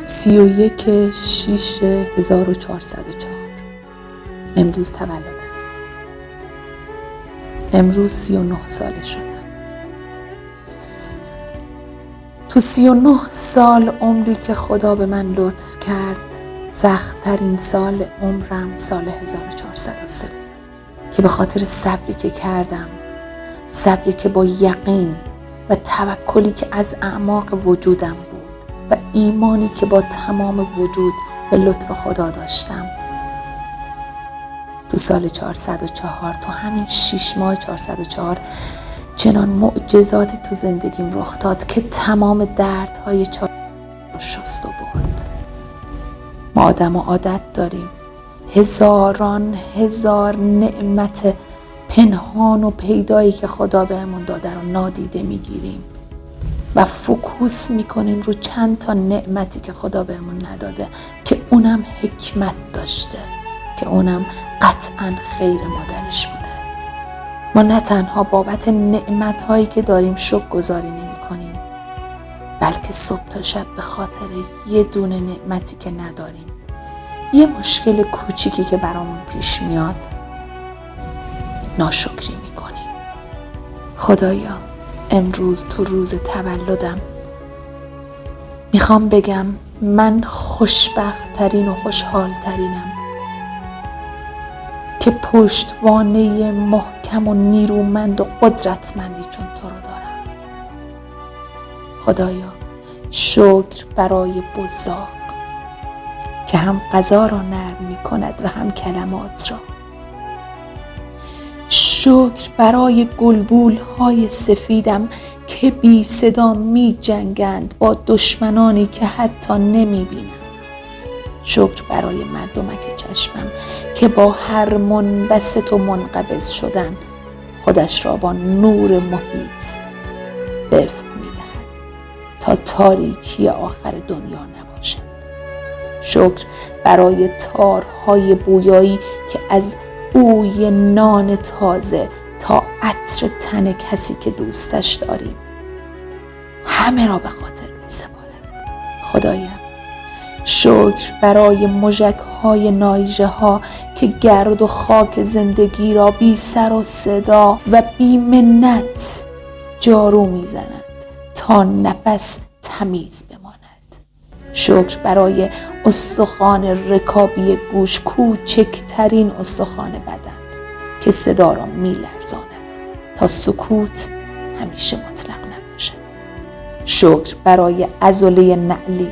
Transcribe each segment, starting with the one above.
31/6/1404 امروز تولدم. امروز 39 ساله شدم. تو 39 سال عمری که خدا به من لطف کرد، سخت‌ترین سال عمرم سال 1403 بود که به خاطر صبری که کردم، صبری که با یقین و توکلی که از اعماق وجودم بود و ایمانی که با تمام وجود به لطف خدا داشتم، تو سال 404، تو همین 6 ماه 404 چنان معجزاتی تو زندگیم رخ داد که تمام دردهای رو شست و برد. ما آدم عادت داریم هزاران هزار نعمت پنهان و پیدایی که خدا بهمون داده رو نادیده میگیریم و فوکوس میکنیم رو چند تا نعمتی که خدا بهمون نداده که اونم حکمت داشته، که اونم قطعاً خیر مادرش بوده. ما نه تنها بابت نعمت‌هایی که داریم شکرگزاری نمی‌کنیم، بلکه صبح تا شب به خاطر یه دونه نعمتی که نداریم، یه مشکل کوچیکی که برامون پیش میاد، ناشکری می‌کنیم. خدایا امروز تو روز تولدم میخوام بگم من خوشبخت‌ترین و خوشحال‌ترینم که پشتوانه محکم و نیرومند و قدرتمندی چون تو رو دارم. خدایا شکر برای بزاق که هم غذا را نرم می کند و هم کلمات را. شکر برای گلبول های سفیدم که بی صدا می جنگند با دشمنانی که حتی نمی بینم. شکر برای مردمک چشمم که با هر منبسط و منقبض شدن خودش را با نور محیط به افق می‌دهد تا تاریکی آخر دنیا نباشد. شکر برای تارهای بویایی که از بوی نان تازه تا عطر تن کسی که دوستش داریم همه را به خاطر می‌سپارم. خدایا شکر برای مژگ‌های نایژه ها که گرد و خاک زندگی را بی سر و صدا و بی منت جارو می‌زنند تا نفس تمیز بماند. شکر برای استخوان رکابی گوش، کوچکترین استخوان بدن که صدا را می‌لرزاند تا سکوت همیشه مطلق نباشد. شکر برای عضله نعلی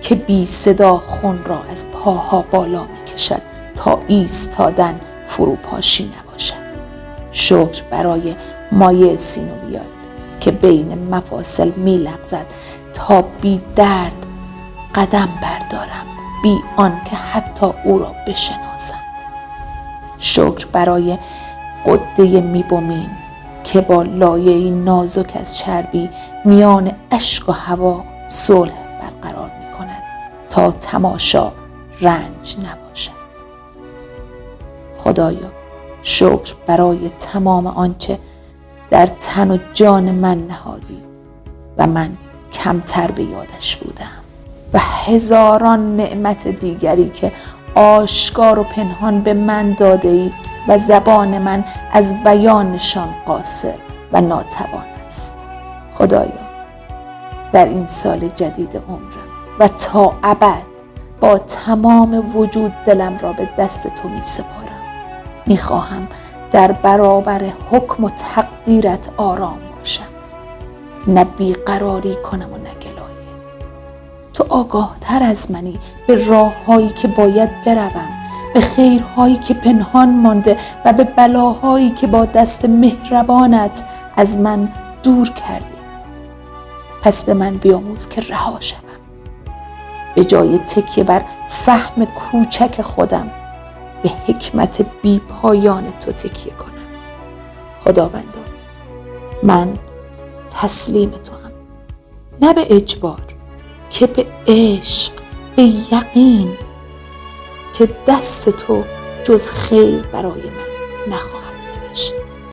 که بی صدا خون را از پاها بالا می کشد تا ایستادن فروپاشی نباشد. شکر برای مایع سینوویال که بین مفاصل می لغزد تا بی درد قدم بردارم، بی آن که حتی او را بشناسم. شکر برای غده میبومین که با لایه‌ای نازک از چربی میان اشک و هوا صلح برقرار تا تماشا رنج نباشد. خدایا شکر برای تمام آنچه در تن و جان من نهادی و من کمتر به یادش بودم و هزاران نعمت دیگری که آشکار و پنهان به من داده ای و زبان من از بیانشان قاصر و ناتوان است. خدایا در این سال جدید عمرم و تا ابد با تمام وجود دلم را به دست تو می سپارم. می خواهم در برابر حکم و تقدیرت آرام باشم، نه بیقراری کنم و نه گلایه. تو آگاه تر از منی به راه هایی که باید بروم، به خیرهایی که پنهان مانده و به بلاهایی که با دست مهربانت از من دور کردی. پس به من بیاموز که رها شوم، به جای تکیه بر فهم کوچک خودم به حکمت بی پایان تو تکیه کنم. خداوندا من تسلیم تو هم، نه به اجبار که به عشق، به یقین که دست تو جز خیر برای من نخواهد.